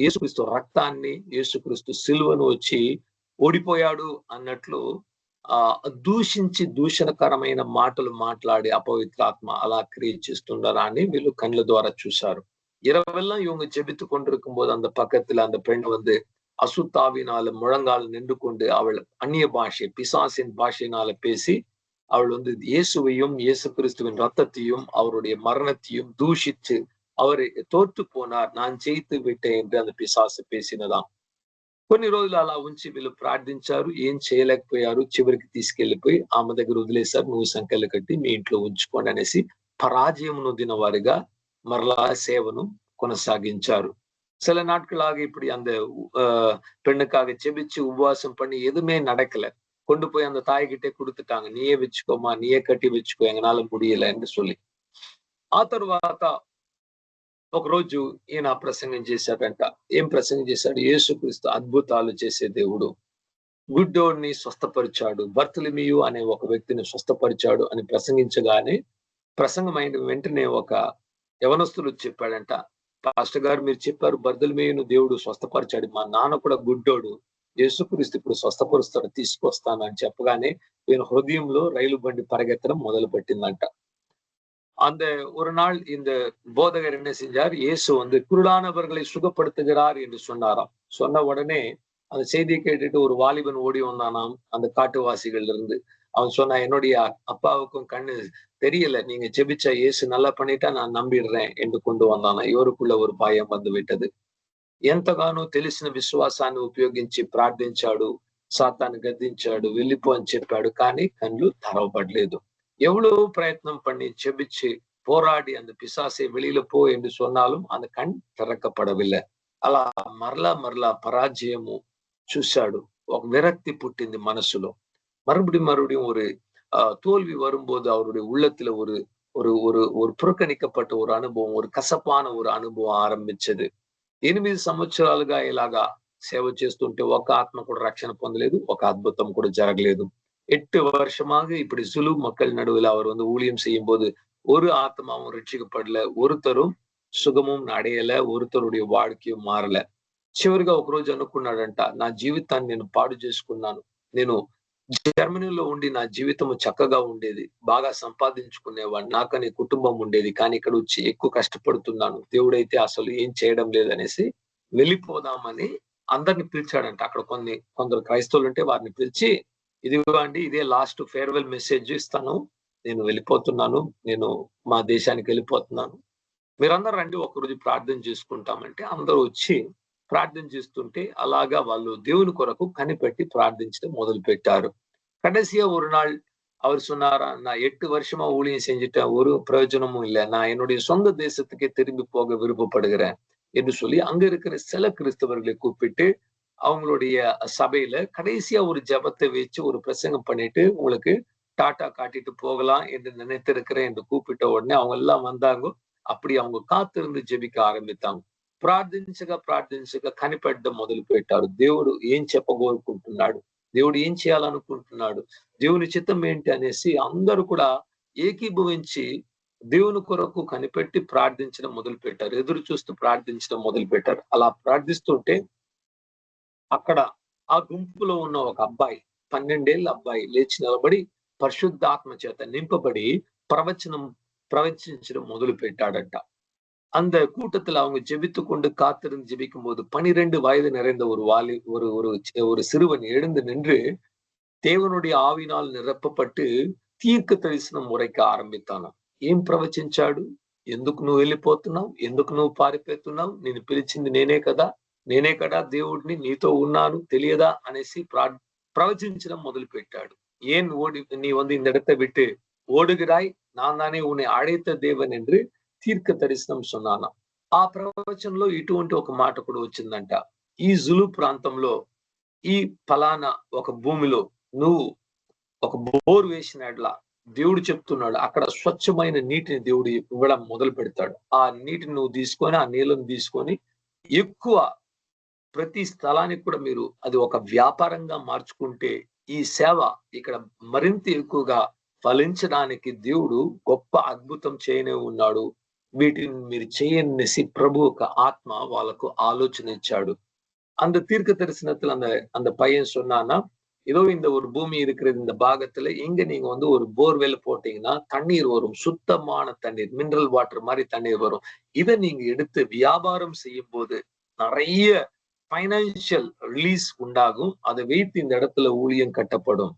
యేసుక్రీస్తు రక్తాన్ని యేసుక్రీస్తు సిలువను వచ్చి ఓడిపోయాడు అన్నట్లు దూషించి దూషణకరమైన మాటలు మాట్లాడి అపవిత్ర ఆత్మ అలా క్రియేట్ చేస్తున్నారా అని వీళ్ళు కళ్ళ ద్వారా చూశారు. இரவெல்லாம் இவங்க ஜெபித்து கொண்டிருக்கும் போது அந்த பக்கத்துல அந்த பெண் வந்து அசுத்தாவினால முழங்கால் நின்று கொண்டு அவள் அந்நிய பாஷை பிசாசின் பாஷையினால பேசி அவள் வந்து இயேசுவையும் இயேசு கிறிஸ்துவின் ரத்தத்தையும் அவருடைய மரணத்தையும் தூஷித்து அவரை తోర్టు పోనార్, நான் జయిத்து విట్టే என்று அந்த పిశాసు పేసినదాం. కొన్ని రోజులు అలా ఉంచి వీళ్ళు ప్రార్థించారు, ఏం చేయలేకపోయారు. చివరికి తీసుకెళ్లిపోయి ఆమె దగ్గర వదిలేశారు, నువ్వు సంఖ్యలు కట్టి మీ ఇంట్లో ఉంచుకోండి అనేసి పరాజయం నొందిన వారిగా మరలా సేవను కొనసాగించారు. சில நாட்களாக இப்படி அந்த பெண்ணுக்காக ஜெபிச்சு உபவாசம் பண்ணி எதுவுமே நடக்கல. கொண்டு போய் அந்த தாய்கிட்டே கொடுத்துட்டாங்க, நீயே வச்சுக்கோமா, நீயே கட்டி வச்சுக்கோ, எங்கனால முடியல என்று சொல்லி. ఆ తర్వాత ఒక రోజు ఈయన ప్రసంగం చేశాడంట. ఏం ప్రసంగం చేశాడు, యేసుక్రీస్తు అద్భుతాలు చేసే దేవుడు, గుడ్డోడిని స్వస్థపరిచాడు, బర్తలిమియు అనే ఒక వ్యక్తిని స్వస్థపరిచాడు అని ప్రసంగించగానే ప్రసంగం అయిన వెంటనే ఒక యవనస్తులు చెప్పాడంట, పాస్టర్ గారు మీరు చెప్పారు బర్తలిమియును దేవుడు స్వస్థపరిచాడు, మా నాన్న కూడా గుడ్డోడు, యేసుక్రీస్తు ఇప్పుడు స్వస్థపరుస్తాడు, తీసుకొస్తాను అని చెప్పగానే ఈయన హృదయంలో రైలు బండి పరిగెత్తడం మొదలు పెట్టిందంట. அந்த ஒரு நாள் இந்த போதகர் என்ன செஞ்சார், இயேசு வந்து குருடானவர்களை சுகப்படுத்துகிறார் என்று சொன்னாராம். சொன்ன உடனே அந்த செய்தியை கேட்டுட்டு ஒரு வாலிபன் ஓடி வந்தானாம் அந்த காட்டுவாசிகள் இருந்து. அவன் சொன்னா, என்னுடைய அப்பாவுக்கும் கண்ணு தெரியல, நீங்க ஜெபிச்சா இயேசு நல்லா பண்ணிட்டா நான் நம்பிடுறேன் என்று கொண்டு வந்தானா. ఇవరుకుள்ள ஒரு భయం வந்து విட்டது. ఎంతగానో తెలిసిన విశ్వాసాన్ని ఉపయోగించి ప్రార్థించాడు, సాతాను గద్దించాడు, వెళ్ళిపో అని చెప్పాడు, కానీ కళ్ళు తెరవబడలేదు. எவ்வளவு பிரயத்னம் பண்ணி ஜெபிச்சு போராடி அந்த பிசாசை வெளியில போ என்று சொன்னாலும் அந்த கண் திறக்கப்படவில்லை. అలా మరలా పరాజయము చూశాడు. ఒక విరక్తి పుట్టింది మనసులో. மறுபடியும் ஒரு தோல்வி வரும்போது அவருடைய உள்ளத்துல ஒரு ஒரு ஒரு ஒரு పురకణిக்கப்பட்ட ஒரு అనుభవం, ஒரு కసపాన ஒரு అనుభవం ఆరంభించదు. 8 సంవత్సరాలుగా ఇలాగా సేవ చేస్తుంటే ఒక ఆత్మ కూడా రక్షణ పొందలేదు, ఒక అద్భుతం కూడా జరగలేదు. 8 வருஷமாக இப்படி சுலு மக்கள் நடுவில் அவர் ஊழியம் செய்யும் போது ஒரு ஆத்மாவும் ரட்சிக்கப்படல, ஒருத்தரும் సుఖముం అడయల, ఒరుతరుடைய வாழ்க்கையும் మారల. చివరిగా ఒక రోజు అనుకున్నాడంట, నా జీవితాన్ని నేను పాడు చేసుకున్నాను. నేను జర్మనీలో ఉండి నా జీవితం చక్కగా ఉండేది, బాగా సంపాదించుకునేవాడు, నాకని కుటుంబం ఉండేది, కానీ ఇక్కడ వచ్చి ఎక్కువ కష్టపడుతున్నాను, దేవుడైతే అసలు ఏం చేయడం లేదనేసి వెళ్ళిపోదామని అందరిని పిలిచాడంట. అక్కడ కొందరు క్రైస్తవులు ఉంటే వారిని పిలిచి, ఇదిగో అండి, ఇదే లాస్ట్ ఫేర్వెల్ మెసేజ్ ఇస్తాను, నేను వెళ్ళిపోతున్నాను, నేను మా దేశానికి వెళ్ళిపోతున్నాను, మీరందరూ రండి ఒకరోజు ప్రార్థన చేసుకుంటామంటే అందరూ వచ్చి ప్రార్థన చేస్తుంటే అలాగా వాళ్ళు దేవుని కొరకు కనిపెట్టి ప్రార్థించడం మొదలు పెట్టారు. கடைசியா ஒரு நாள் அவர் சொன்னாரா, நான் 8 வருஷமா ஊழியம் செஞ்சுட்டேன், ஒரு பிரயோஜனமும் இல்லை, நான் என்னுடைய சொந்த தேசத்துக்கே திரும்பி போக விருப்பப்படுகிறேன் என்று சொல்லி அங்க இருக்கிற சில கிறிஸ்தவர்களை கூப்பிட்டு அவங்களுடைய சபையில கடைசியா ஒரு ஜெபத்தை வச்சு ஒரு பிரசங்கம் பண்ணிட்டு உங்களுக்கு டாட்டா காட்டிட்டு போகலாம் என்று நினைத்திருக்கிறேன் என்று கூப்பிட்ட உடனே அவங்க எல்லாம் வந்தாங்க. அப்படி அவங்க కాத்திருந்து జెబిక ఆరంభితాం. ప్రార్థించగా కనిపెట్టడం మొదలు పెట్టారు. దేవుడు ఏం చెప్పగోరుకుంటున్నాడు, దేవుడు ఏం చేయాలనుకుంటున్నాడు, దేవుని చిత్తం ఏంటి అనేసి అందరూ కూడా ఏకీభవించి దేవుని కొరకు కనిపెట్టి ప్రార్థించడం మొదలు పెట్టారు. ఎదురు చూస్తూ ప్రార్థించడం మొదలు పెట్టారు. అలా ప్రార్థిస్తుంటే అక్కడ ఆ గుంపులో ఉన్న ఒక అబ్బాయి, 12 ఏళ్ల అబ్బాయి లేచి నిలబడి పరిశుద్ధాత్మ చేత నింపబడి பிரவச்சிடம் முதல் போயிட்டாடட்டா. அந்த கூட்டத்துல அவங்க ஜெபித்து கொண்டு காத்திருந்து ஜெபிக்கும் போது 12 வயது நிறைந்த ஒரு சிறுவன் எழுந்து நின்று தேவனுடைய ஆவினால் நிரப்பப்பட்டு தீர்க்க தரிசனம் உரைக்க ఆరంభితాను. ఏం ప్రవచించాడు? ఎందుకు నువ్వు వెళ్ళిపోతున్నావు, ఎందుకు నువ్వు పారిపోతున్నావు, నేను పిలిచింది నేనే కదా దేవుడిని, నీతో ఉన్నాను తెలియదా అనేసి ప్రవచించడం మొదలు పెట్టాడు. ஏன் நீ இந்த இடத்தை விட்டு ஓடுகிறாய், நான் தானே உன்னை అழைத்த దేవన్ என்று తీర్క దర్శనం சொன்னாనా. ఆ ప్రవచనంలో ఇటువంటి ఒక మాట కూడా వచ్చిందంట, ఈ జులు ప్రాంతంలో ఈ ఫలానా ఒక భూమిలో నువ్వు ఒక బోర్ వేసినట్లా దేవుడు చెప్తున్నాడు, అక్కడ స్వచ్ఛమైన నీటిని దేవుడు ఇవ్వడం మొదలు పెడతాడు. ఆ నీటిని నువ్వు తీసుకొని, ఆ నీళ్ళను తీసుకొని ఎక్కువ ప్రతి స్థలానికి కూడా మీరు అది ఒక వ్యాపారంగా మార్చుకుంటే ఈ సేవ ఇక్కడ మరింత ఎక్కువగా ఫలించడానికి దేవుడు గొప్ప అద్భుతం చేయనే ఉన్నాడు. వీటిని మీరు చేయనేసి ప్రభు ఒక ఆత్మ వాళ్ళకు ఆలోచన ఇచ్చాడు. அந்த தீர்க்க தரிசனத்துல அந்த பையன் சொன்னானா, ஏதோ இந்த ஒரு பூமி இருக்கிறது இந்த பாகத்துல இங்க நீங்க ஒரு போர்வெல் போட்டீங்கன்னா தண்ணீர் வரும், சுத்தமான தண்ணீர், மினரல் வாட்டர் மாதிரி தண்ணீர் வரும். இதை நீங்க எடுத்து வியாபாரம் செய்யும் போது நிறைய ఫైనాన్షియల్ రిలీజ్ ఉండాగు, அதை வைத்து இந்த இடத்துல ஊழியம் కట్టపடும்.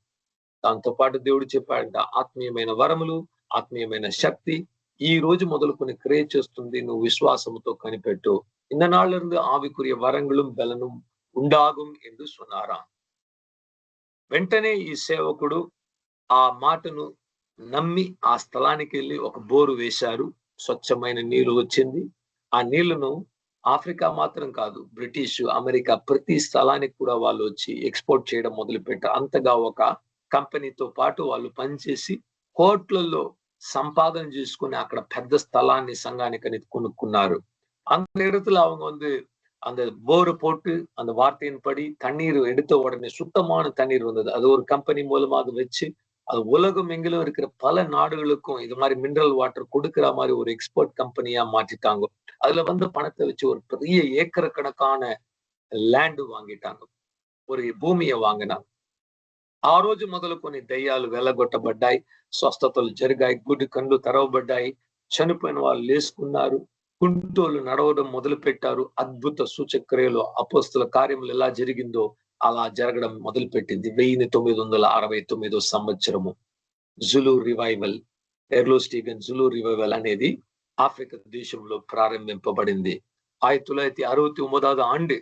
దాంతో పాటు దేవుడు చెప్పాడంట, ఆత్మీయమైన వరములు, ఆత్మీయమైన శక్తి ఈ రోజు మొదలుకొని క్రియ చేస్తుంది, నువ్వు విశ్వాసముతో కనిపెట్టు, இந்த நாள்ல இருந்து ஆவிக்குரிய வரங்களும் பலனும் ఉండాகும் என்று சொன்னாராம். వెంటనే ఈ సేవకుడు ఆ మాటను నమ్మి ఆ స్థలానికి వెళ్ళి ఒక బోరు వేశారు. స్వచ్ఛమైన నీళ్లు వచ్చింది. ఆ నీళ్లను ఆఫ్రికా మాత్రం కాదు, బ్రిటిష్, అమెరికా ప్రతి స్థలానికి కూడా వాళ్ళు వచ్చి ఎక్స్పోర్ట్ చేయడం మొదలు పెట్టారు. అంతగా ఒక కంపెనీతో పాటు వాళ్ళు పనిచేసి కోట్లలో సంపాదన చేసుకుని అక్కడ పెద్ద స్థలాన్ని సంఘానికి కొనుక్కున్నారు. அந்த இடத்துல அவங்க அந்த போரை போட்டு அந்த வார்த்தையின்படி தண்ணீர் எடுத்த உடனே சுத்தமான தண்ணீர் வந்தது. அது ஒரு கம்பெனி மூலமா அது வச்சு அது உலகம் எங்கிலும் இருக்கிற பல நாடுகளுக்கும் இது மாதிரி மினரல் வாட்டர் கொடுக்கிற மாதிரி ஒரு எக்ஸ்போர்ட் கம்பெனியா மாற்றிட்டாங்க. அதுல பணத்தை வச்சு ஒரு பெரிய ஏக்கர் కణకాన ల్యాండ్ వాంగిటాంగ, ஒரு భూమిயை వాంగినారు. ఆ రోజు మొదలుకొని దయ్యాలు వెళ్ళగొట్టబడ్డాయి, స్వస్థతలు జరిగాయి, గుడి కళ్ళు తెరవబడ్డాయి, చనిపోయిన వాళ్ళు లేసుకున్నారు, కుంటోళ్ళు నడవడం మొదలు పెట్టారు. అద్భుత సూచక్రియలు, అపోస్తల కార్యములు ఎలా జరిగిందో అలా జరగడం మొదలు పెట్టింది. 1969 సంవత్సరము జులు రివైవల్, ఎర్లో స్టీగన్ జులు రివైవల్ అనేది ஆப்பிரிக்க தேசம்ல பிராரம்பிக்கப்பడింది. 1969 ஆண்டு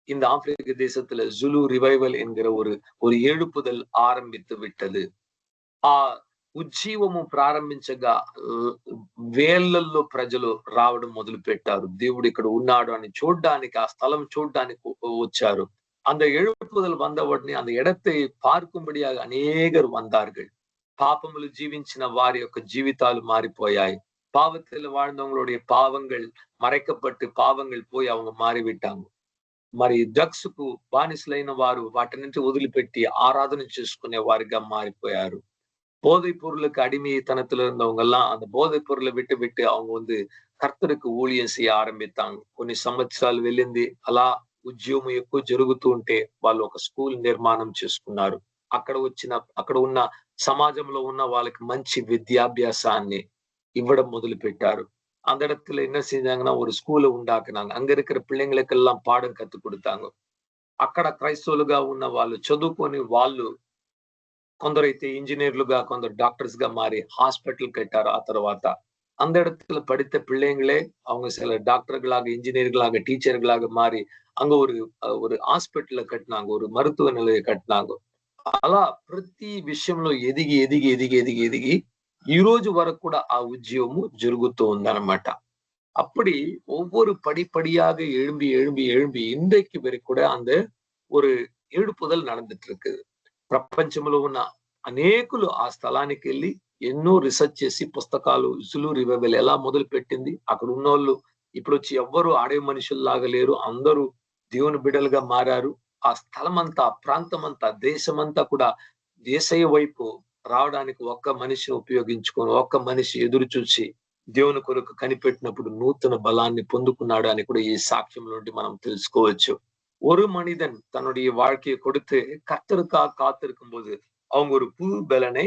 இந்த ஆப்பிரிக்க தேசத்துல ஜுலு ரிவைவல் என்கிற ஒரு எழுப்புதல் ஆரம்பித்து விட்டது. ఆ ఉజ్జీవము ప్రారంభించగా వేలల్లో ప్రజలు రావడం మొదలు పెట్టారు. దేవుడు ఇక్కడ ఉన్నాడు అని చూడ్డానికి, ఆ స్థలం చూడ్డానికి వచ్చారు. அந்த எழுப்புதல் வந்த உடனே அந்த இடத்தை பார்க்கும்படியாக அநேகர் வந்தார்கள். பாபములు జీవించిన వారి యొక్క జీవితాలు మారిపోయాయి. பாவத்தில் வாழ்ந்தவங்களுடைய பாவங்கள் மறைக்கப்பட்டு பாவங்கள் போய் அவங்க మారివిట్టాము. మరి డ్రగ్స్ కు బానిసలైన వారు వాటి నుంచి వదిలిపెట్టి ఆరాధన చేసుకునే వారిగా మారిపోయారు. போதைப் பொருளுக்கு அடிமைத்தனத்துல இருந்தவங்க எல்லாம் அந்த போதைப் பொருளை விட்டு அவங்க కర్తருக்கு ఊழிయం చేయ ఆరంభిస్తాం. కొన్ని సంవత్సరాలు వెళ్ళింది. అలా ఉద్యోగం ఎక్కువ జరుగుతూ ఉంటే వాళ్ళు ఒక స్కూల్ నిర్మాణం చేసుకున్నారు. అక్కడ ఉన్న సమాజంలో ఉన్న వాళ్ళకి మంచి విద్యాభ్యాసాన్ని ఇవ్వడం మొదలు పెట్టారు. அந்த இடத்துல என்ன செஞ்சாங்கன்னா ஒரு ஸ்கூலை உண்டாக்குனாங்க. அங்க இருக்கிற பிள்ளைங்களுக்கெல்லாம் பாடம் கத்து கொடுத்தாங்க. అక్కడ క్రైస్తవులుగా ఉన్న వాళ్ళు చదువుకొని వాళ్ళు కొందరైతే ఇంజనీర్లుగా, కొందరు డాక్టర్స్ గా మారి హాస్పిటల్ కట్టారు. ఆ తర్వాత அந்த இடத்துல படித்த பிள்ளைங்களே அவங்க சில டாக்டர்களாக, இன்ஜினியர்களாக, டீச்சர்களாக மாறி அங்க ஒரு హాస్పిటల్ కట్టినాங்க, ஒரு மருத்துவ நிலையை కట్టినాங்க. అలా ప్రతి విషయంలో ఎదిగి ఈ రోజు వరకు కూడా ఆ ఉద్యమము జరుగుతూ ఉందన్నమాట. அப்படி ஒவ்வொரு படிப்படியாக எழும்பி இன்றைக்கு வரைக்கும் கூட அந்த ஒரு எழுப்புதல் நடந்துட்டு இருக்குது. ప్రపంచంలో ఉన్న అనేకులు ఆ స్థలానికి వెళ్ళి ఎన్నో రీసెర్చ్ చేసి పుస్తకాలు జులు రివైవల్ ఎలా మొదలు పెట్టింది, అక్కడ ఉన్నోళ్ళు ఇప్పుడు వచ్చి ఎవ్వరు ఆడే మనుషుల్లాగా లేరు, అందరూ దేవుని బిడ్డలుగా మారారు. ఆ స్థలం అంతా, ప్రాంతం అంతా, దేశమంతా కూడా యేసయ్య వైపు రావడానికి ఒక్క మనిషిని ఉపయోగించుకొని, ఒక్క మనిషి ఎదురు చూసి దేవుని కొరకు కనిపెట్టినప్పుడు నూతన బలాన్ని పొందుకున్నాడు అని కూడా ఈ సాక్ష్యం నుండి మనం తెలుసుకోవచ్చు. ஒரு மனிதன் தன்னுடைய வாழ்க்கையை கொடுத்து கர்த்தருக்காக காத்திருக்கும் போது அவங்க ஒரு புது பலனை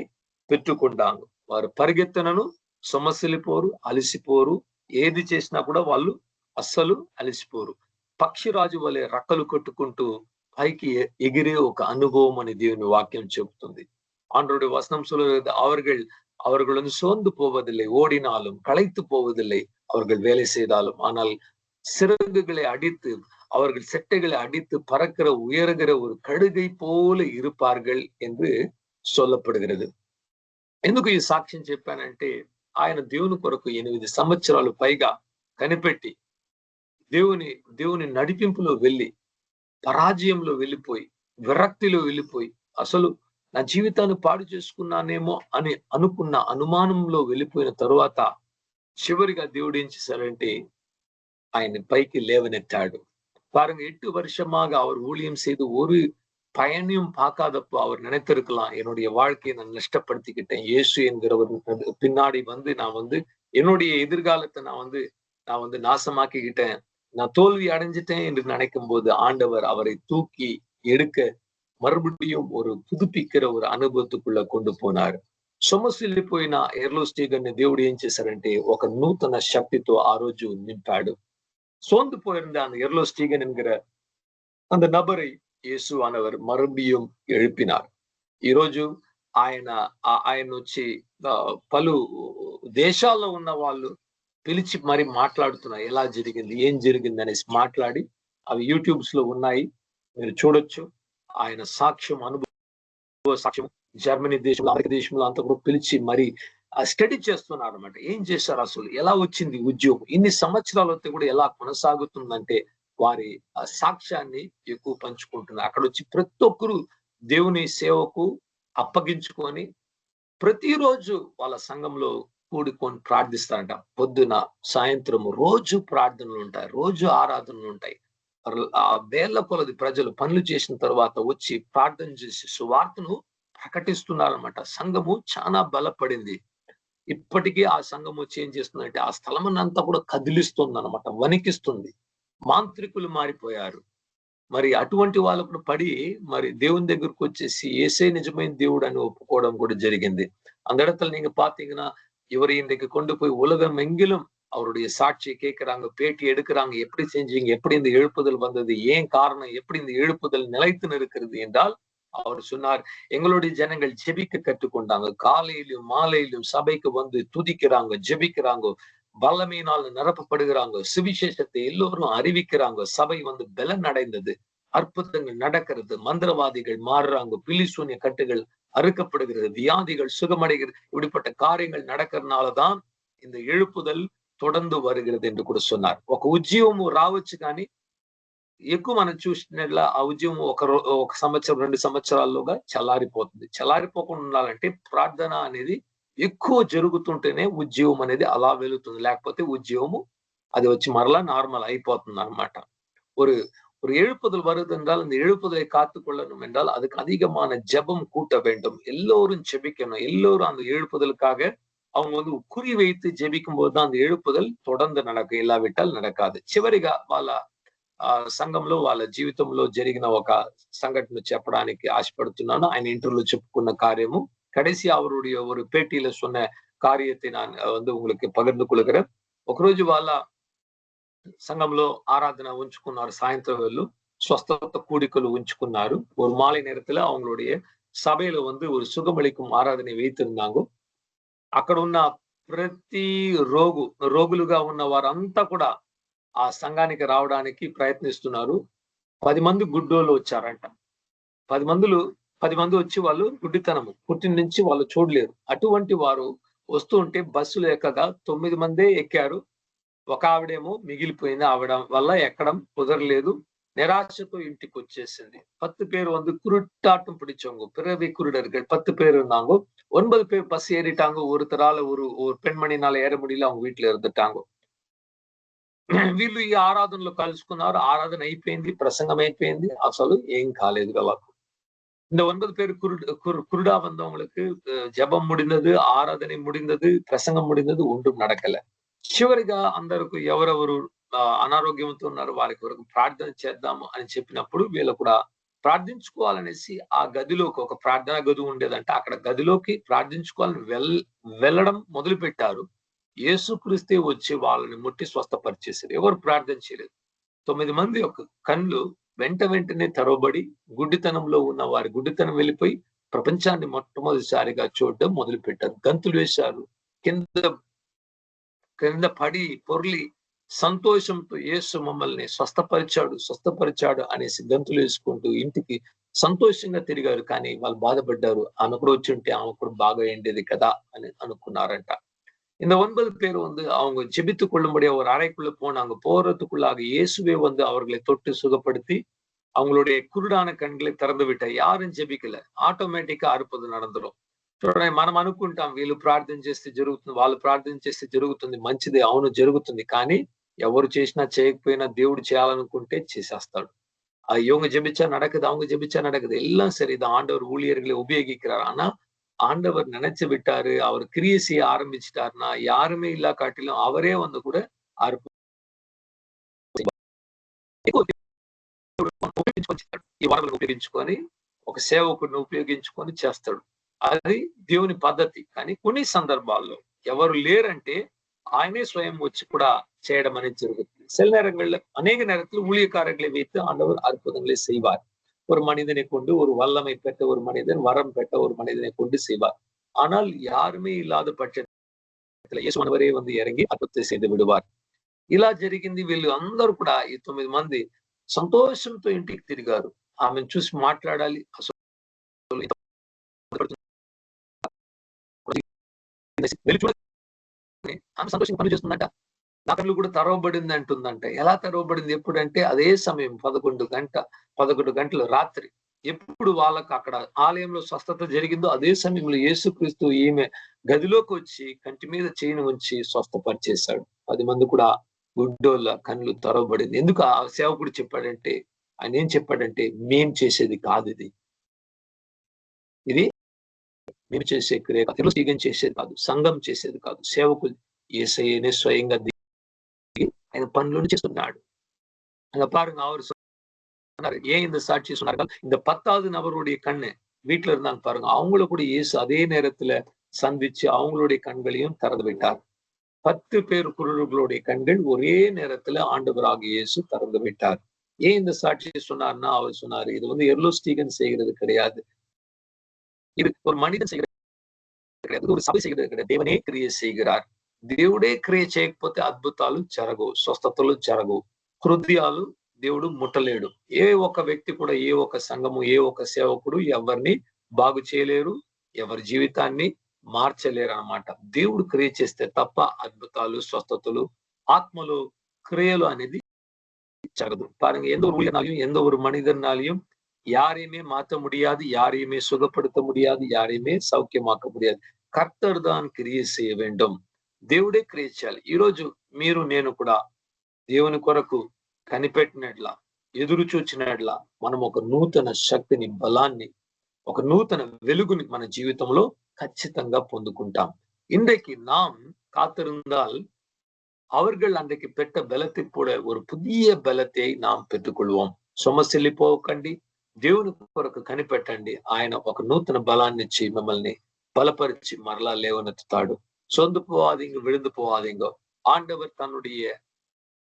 పెట్టుకుంటాంగ. వారు పరిగెత్తనను, సొమ్మసిల్లిపోరు, అలసిపోరు. ఏది చేసినా కూడా వాళ్ళు అస్సలు అలసిపోరు. పక్షిరాజు వలె రెక్కలు కొట్టుకుంటూ పైకి ఎగిరే ఒక అనుభవం అని దేవుని వాక్యం చెబుతుంది. ஆண்டவருடைய வசனம் சொல்லுகிறது, அவர்கள் சோர்ந்து போவதில்லை, ஓடினாலும் களைத்து போவதில்லை, அவர்கள் வேலை செய்தாலும். ஆனால் சிறகுகளை அடித்து, அவர்கள் செட்டைகளை அடித்து பறக்கிற, உயர்கிற ஒரு கழுகை போல இருப்பார்கள் என்று சொல்லப்படுகிறது. ఎందుకు ఈ సాక్ష్యం చెప్పానంటే, ఆయన దేవుని కొరకు 8 సంవత్సరాలు పైగా కనిపెట్టి దేవుని నడిపింపులో వెళ్ళి, పరాజయంలో వెళ్ళిపోయి, విరక్తిలో వెళ్ళిపోయి, అసలు నా జీవితాన్ని పాడు చేసుకున్నానేమో అని అనుకున్న అనుమానంలో వెళ్ళిపోయిన తరువాత చివరిగా దేవుడు ఏం చేశారంటే ఆయన పైకి లేవనెత్తాడు. பாருங்க, 8 வருஷமாக அவர் ஊழியம் செய்து ஒரு பயனையும் பார்க்காதப்போ அவர் நினைத்திருக்கலாம், என்னுடைய வாழ்க்கையை நான் நஷ்டப்படுத்திக்கிட்டேன், இயேசு என்கிறவர் பின்னாடி நான் என்னுடைய எதிர்காலத்தை நான் நாசமாக்கிக்கிட்டேன், நான் தோல்வி அடைஞ்சிட்டேன் என்று நினைக்கும் போது ஆண்டவர் அவரை தூக்கி எடுக்க మறுபடியும் ஒரு పుதுపిக்கிற ஒரு అనుభూతికుள்ள கொண்டு పోనారు. సొమ్మసిల్లిపోయిన ఎర్లోస్టీగన్ దేవుడు ఏం చేశారంటే ఒక నూతన శక్తితో ఆ రోజు నింపాడు. சோர்ந்து போயிருந்த அந்த எர்லோஸ்டீகன் என்கிற அந்த நபரை యేసువానவர் మறுபடியும் எழுப்பினார். ఈరోజు ఆయన వచ్చి పలు దేశాల్లో ఉన్న వాళ్ళు పిలిచి మరి మాట్లాడుతున్నారు, ఎలా జరిగింది, ఏం జరిగింది అనేసి మాట్లాడి అవి యూట్యూబ్స్ లో ఉన్నాయి, మీరు చూడొచ్చు. ఆయన సాక్ష్యం, అనుభవ సాక్ష్యం జర్మనీ దేశంలో, అమెరికా దేశంలో అంతా కూడా పిలిచి మరి స్టడీ చేస్తున్నారు అనమాట. ఏం చేశారు, అసలు ఎలా వచ్చింది ఉద్యోగం, ఇన్ని సంవత్సరాలతో కూడా ఎలా కొనసాగుతుందంటే వారి సాక్ష్యాన్ని ఎక్కువ పంచుకుంటున్నారు. అక్కడ వచ్చి ప్రతి ఒక్కరు దేవుని సేవకు అప్పగించుకొని ప్రతిరోజు వాళ్ళ సంఘంలో కూడుకొని ప్రార్థిస్తారంట. పొద్దున సాయంత్రము రోజు ప్రార్థనలు ఉంటాయి, రోజు ఆరాధనలు ఉంటాయి. ఆ వేళ్ల కొలది ప్రజలు పనులు చేసిన తర్వాత వచ్చి ప్రార్థన చేసి సువార్తను ప్రకటిస్తున్నారన్నమాట. సంఘము చాలా బలపడింది. ఇప్పటికీ ఆ సంఘము వచ్చి ఏం చేస్తుందంటే ఆ స్థలమునంతా కూడా కదిలిస్తుంది అనమాట, వణికిస్తుంది. మాంత్రికులు మారిపోయారు. మరి అటువంటి వాళ్ళకు పడి మరి దేవుని దగ్గరకు వచ్చేసి యేసే నిజమైన దేవుడు అని ఒప్పుకోవడం కూడా జరిగింది. அந்த இடத்துல நீங்க பாத்தீங்கன்னா இவரை இன்றைக்கு கொண்டு போய் உலகம் எங்கிலும் அவருடைய சாட்சியை கேட்கிறாங்க, பேட்டி எடுக்கிறாங்க. எப்படி செஞ்சீங்க, எப்படி இந்த எழுப்புதல் வந்தது, ஏன் காரணம், எப்படி இந்த எழுப்புதல் நிலைத்து நிற்கிறது என்றால் அவர் சொன்னார், எங்களுடைய ஜனங்கள் ஜெபிக்க கற்றுக்கொண்டாங்க. காலையிலும் மாலையிலும் சபைக்கு வந்து துதிக்கிறாங்க, ஜெபிக்கிறாங்க. வல்லமையினால் நிரப்பப்படுகிறாங்க, சுவிசேஷத்தை எல்லோரும் அறிவிக்கிறாங்க, சபை வந்து பலன் அடைந்தது, அற்புதங்கள் நடக்கிறது, மந்திரவாதிகள் மாறுறாங்க, பிலிசூனிய கட்டுகள் அறுக்கப்படுகிறது, வியாதிகள் சுகமடைகிறது. இப்படிப்பட்ட காரியங்கள் நடக்கிறதுனாலதான் இந்த எழுப்புதல் தொடர்ந்து வருகிறது என்று కూడా சொன்னார். ఒక ఉద్యమము రావచ్చు కానీ ఎక్కువ మనం చూసినట్ల ఆ ఉద్యమం ఒక సంవత్సరం 2 సంవత్సరాల్లోగా చల్లారిపోతుంది. చల్లారిపోకుండా ఉండాలంటే ప్రార్థన అనేది ఎక్కువ జరుగుతుంటేనే ఉద్యమం అనేది అలా వెళుతుంది. లేకపోతే ఉద్యమము అది వచ్చి మరలా నార్మల్ అయిపోతుంది అన్నమాట. ஒரு ஒரு எழுப்புதல் வருது என்றால் அந்த எழுப்புதலை காத்துக்கொள்ளணும் என்றால் அதுக்கு அதிகமான ஜெபம் கூட்ட வேண்டும். எல்லோரும் ஜெபிக்கணும். எல்லோரும் அந்த எழுப்புதலுக்காக அவங்க வந்து குறி வைத்து ஜெபிக்கும் போதுதான் அந்த எழுப்புதல் தொடர்ந்து நடக்கும், ఇలావిట్టాల్ நடக்காது. చివరిగా వాళ్ళ సంఘంలో వాళ్ళ జీవితంలో జరిగిన ఒక సంఘటన చెప్పడానికి ఆశపడుతున్నాను. ఆయన ఇంటర్వ్యూలో చెప్పుకున్న కార్యము கடைசி அவருடைய ஒரு பேட்டியில சொன்ன காரியத்தை நான் வந்து உங்களுக்கு பகிர்ந்து கொள்கிறேன். ఒకరోజు వాళ్ళ సంఘంలో ఆరాధన ఉంచుకున్నారు. సాయంత్రం వేళ స్వస్థత కూడికలు ఉంచుకున్నారు. ஒரு மாலை நேரத்துல அவங்களுடைய சபையில வந்து ஒரு சுகமளிக்கும் ஆராதனை வைத்திருந்தாங்க. అక్కడ ఉన్న ప్రతి రోగులుగా ఉన్న వారంతా కూడా ఆ సంఘానికి రావడానికి ప్రయత్నిస్తున్నారు. 10 మంది గుడ్డోళ్ళు వచ్చారంట. 10 మంది వచ్చి వాళ్ళు గుడ్డితనము పుట్టిన నుంచి వాళ్ళు చూడలేరు. అటువంటి వారు వస్తూ ఉంటే బస్సులు ఎక్కగా 9 మందే ఎక్కారు. ఒక ఆవిడేమో మిగిలిపోయింది. ఆవిడ వల్ల ఎక్కడం కుదరలేదు. నిరాశతో ఇంటికి వచ్చేసింది. 10 பேர் வந்து குருட்டாட்டம் பிடிச்சவங்க, பிறவி குருடர்கள் 10 பேர் இருந்தாங்க. 9 பேர் பஸ் ஏறிட்டாங்க. ஒருத்தரால ஒரு பெண்மணினால ஏற முடியல, அவங்க வீட்டுல இருந்துட்டாங்க. వీళ్ళు ఈ ఆరాధనలో కలుసుకున్నారు. ఆరాధన అయిపోయింది, ప్రసంగం అయిపోయింది, అసలు ఏం కాలేదు వాళ్ళకు. இந்த 9 பேர் குருடா வந்தவங்களுக்கு ஜெபம் முடிந்தது, ఆరాధన முடிந்தது, ప్రసంగం முடிந்தது, ஒன்றும் நடக்கல. చివరిగా అందరికి ఎవరెవరు అనారోగ్యంతో ఉన్నారు వారికి వరకు ప్రార్థన చేద్దాము అని చెప్పినప్పుడు వీళ్ళు కూడా ప్రార్థించుకోవాలనేసి ఆ గదిలోకి, ఒక ప్రార్థనా గది ఉండేదంటే అక్కడ గదిలోకి ప్రార్థించుకోవాలని వెళ్ళడం మొదలు పెట్టారు. యేసుక్రీస్తే వచ్చి వాళ్ళని ముట్టి స్వస్థపరిచేశారు. ఎవరు ప్రార్థన చేయలేదు. 9 మంది యొక్క కళ్ళు వెంటనే తెరవబడి గుడ్డితనంలో ఉన్న వారి గుడ్డితనం వెళ్ళిపోయి ప్రపంచాన్ని మొట్టమొదటిసారిగా చూడడం మొదలు పెట్టారు. గంతులు వేశారు, కింద పడి పొర్లి సంతోషంతో యేసు మమ్మల్ని స్వస్థపరిచాడు అనేసి గంతులు వేసుకుంటూ ఇంటికి సంతోషంగా తిరిగారు. కానీ వాళ్ళు బాధపడ్డారు. ఆమె కూడా వచ్చి ఉంటే ఆమె కూడా బాగా ఎండేది కదా అని అనుకున్నారంట. இந்த 9 பேர் வந்து அவங்க ஜெபித்துக் கொள்ளும்படியா ஒரு அறைக்குள்ள போனாங்க. போறதுக்குள்ளாக இயேசுவே வந்து அவர்களை தொட்டு சுகப்படுத்தி அவங்களுடைய குருடான கண்களை திறந்து விட்டார். யாரும் ஜெபிக்கல, ఆటోమేటిక్గా అற்பుతం நடந்துரும். చూడండి, మనం అనుకుంటాం వీళ్ళు ప్రార్థన చేస్తే జరుగుతుంది, వాళ్ళు ప్రార్థన చేస్తే జరుగుతుంది, మంచిది, అవును జరుగుతుంది. కానీ ఎవరు చేసినా చేయకపోయినా దేవుడు చేయాలనుకుంటే చేసేస్తాడు. இவங்க ஜெபிச்சா நடக்குது, அவங்க ஜெபிச்சா நடக்குது, எல்லாம் சரிதான். ஆண்டவர் ஊழியர்களை உபயோகிக்கிறார். ஆனா ஆண்டவர் நினைச்சு விட்டாரு, அவர் கிரியை செய்ய ஆரம்பிச்சுட்டாருன்னா யாருமே இல்லா காட்டிலும் அவரே வந்து கூட ఉపయోగించుకొని ఒక సేవకుడిని ఉపయోగించుకొని చేస్తాడు. అది దేవుని పద్ధతి. కానీ కొన్ని సందర్భాల్లో ఎవరు లేరంటే ఆయనే స్వయం వచ్చి కూడా చేయడం అనేది జరుగుతుంది. சில நேரங்கள்ல அநேக நேரத்தில் ஊழியக்காரர்களை வைத்து ஆண்டவர் அற்புதங்களை செய்வார். ஒரு மனிதனை கொண்டு, ஒரு வல்லமை பெற்ற ஒரு மனிதன், வரம் பெற்ற ஒரு மனிதனை கொண்டு செய்வார். ஆனால் யாருமே ఇలాத పక్షంలో యేసువరే வந்து இறங்கி అద్భుతం செய்து విడువార్. ఇలా జరిగింది. వీళ్ళు అందరూ కూడా ఈ 9 మంది సంతోషంతో ఇంటికి తిరిగారు. ఆమెను చూసి మాట్లాడాలి, ఆమె సంతోషంగా పని చేస్తుందంట. నా కళ్ళు కూడా తెరవబడింది అంటుందంట. ఎలా తెరవబడింది, ఎప్పుడంటే అదే సమయం 11 గంటలు రాత్రి. ఎప్పుడు వాళ్ళకు అక్కడ ఆలయంలో స్వస్థత జరిగిందో అదే సమయంలో యేసుక్రీస్తు ఈమె గదిలోకి వచ్చి కంటి మీద చేయిని ఉంచి స్వస్థపరిచేశాడు. 10 మంది కూడా గుడ్డోళ్ళ కళ్ళు తెరవబడింది. ఎందుకు ఆ సేవకుడు చెప్పాడంటే, ఆయన ఏం చెప్పాడంటే, మేం చేసేది కాదు ఇది, మేము చేసే క్రియ కాదు, స్థిగం చేసేది కాదు, సంఘం చేసేది కాదు, సేవకులు యేసయ్యనే స్వయంగా ఆయన పనులను చేస్తున్నాడు. அங்க பாருங்க, அவர் சொன்னாரு, ஏன் இந்த சாட்சி சொன்னார்கள், இந்த 10வது நபருடைய கண்ணு வீட்டுல இருந்தாங்க பாருங்க, அவங்கள கூட இயேசு அதே நேரத்துல சந்திச்சு அவங்களுடைய கண்களையும் திறந்து விட்டார். 10 பேர் குருடர்களுடைய கண்கள் ஒரே நேரத்துல ஆண்டவராக இயேசு திறந்து விட்டார். ஏன் இந்த சாட்சியை சொன்னார்னா, அவர் சொன்னாரு, இது வந்து எர்லோஸ்டீகன் செய்கிறது கிடையாது, இது ஒரு மனிதன் செய்கிறது கிடையாது, ஒரு சபை செய்கிறது கிடையாது, தேவனே கிரியை செய்கிறார். దేవుడే క్రియ చేయకపోతే అద్భుతాలు జరగవు, స్వస్థతలు జరగవు. హృదయాలు దేవుడు ముట్టలేడు. ఏ ఒక్క వ్యక్తి కూడా, ఏ ఒక్క సంఘము, ఏ ఒక్క సేవకుడు ఎవరిని బాగు చేయలేరు, ఎవరి జీవితాన్ని మార్చలేరు అన్నమాట. దేవుడు క్రియ చేస్తే తప్ప అద్భుతాలు, స్వస్థతలు, ఆత్మలు క్రియలు అనేది ஜரது. பாருங்க, எந்த ஒரு ஊழியனாலையும் எந்த ஒரு மனிதனாலையும் யாரையுமே மாற்ற முடியாது, யாரையுமே சுகப்படுத்த முடியாது, யாரையுமே సౌఖ్యమాక முடியாது. కర్తర్ దాన్ క్రియ చేయ வேண்டும். దేవుడే క్రియ చేయాలి. ఈరోజు మీరు నేను కూడా దేవుని కొరకు కనిపెట్టినట్లా, ఎదురు చూచినట్లా మనం ఒక నూతన శక్తిని, బలాన్ని, ఒక నూతన వెలుగుని మన జీవితంలో ఖచ్చితంగా పొందుకుంటాం. இன்றைக்கு நாம் காத்திருந்தால் அவர்கள் அன்றைக்கு பெற்ற பலத்தை கூட ஒரு புதிய బలத்தை நாம் పెట్టుకొల్வோம். సొమ్మసిల్లి పోకండి, దేవుని కొరకు కనిపెట్టండి. ఆయన ఒక నూతన బలాన్ని ఇచ్చి మిమ్మల్ని బలపరిచి మరలా లేవనెత్తుతాడు. சொந்து போவாதீங்க, விழுந்து போவாதீங்க. ஆண்டவர்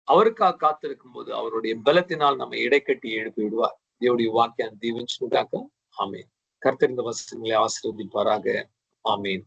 அவருக்காக காத்திருக்கும் போது அவருடைய பலத்தினால் நம்ம இடைக்கட்டி எழுப்பி விடுவார். தேவனுடைய வாக்கியம் தீவிச்சுக்காக. ஆமீன். கர்த்தர் இந்த வசனங்களை ஆசீர்வதிப்பாராக. ஆமீன்.